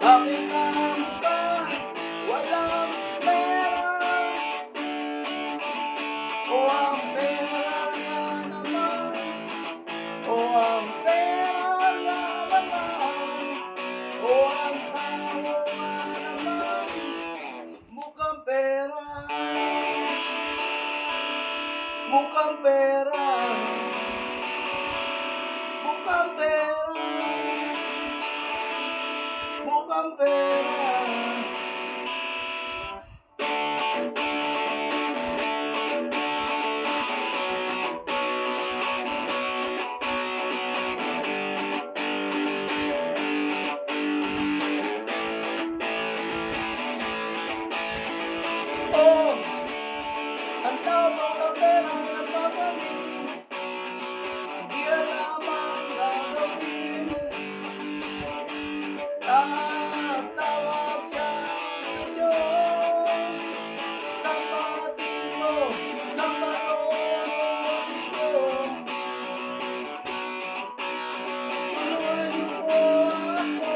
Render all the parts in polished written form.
Bakit ang iba walang pera? O ang pera nga naman, o ang pera nga naman, o ang tao nga naman, mukhang pera, mukhang pera, mukhang pera, mukhang pera. Oh, ang tao bang ng pera ay nagpapaling, di alam ang gagawin. Tatawag siya sa Diyos, sambahin mo, sambahin mo gusto. Tulungan niyo po ako,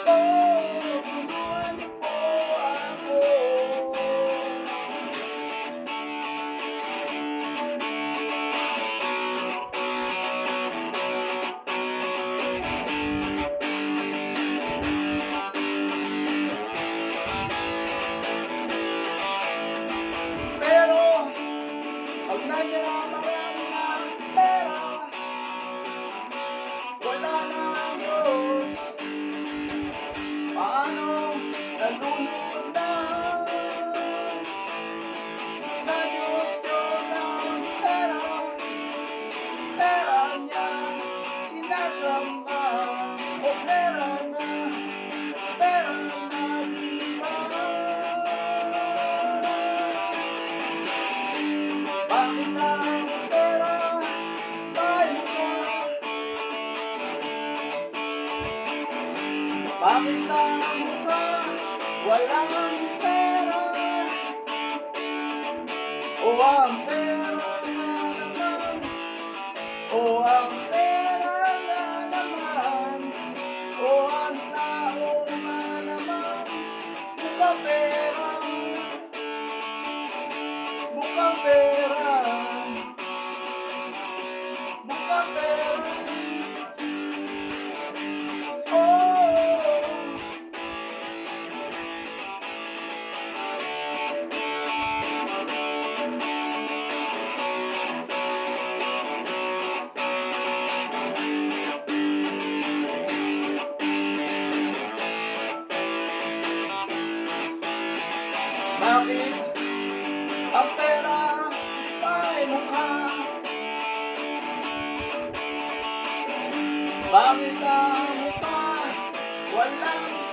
oh, tulungan niyo po ako. Pero pag nandiyan na marami ng pera, wala na ang Diyos. Paano nalulunod na sa Diyos, Diyos ang pera, pera niya sinasamba, o pera na di ba? Bakit ang pera may mukha? Bakit ang mukha walang pera? O ang pera nga naman, o ang pera nga naman, o ang tao nga naman, mukhang pera, mukhang pera, mukhang pera. Oh, bakit ang pera may mukha? Bakit ang mukha walang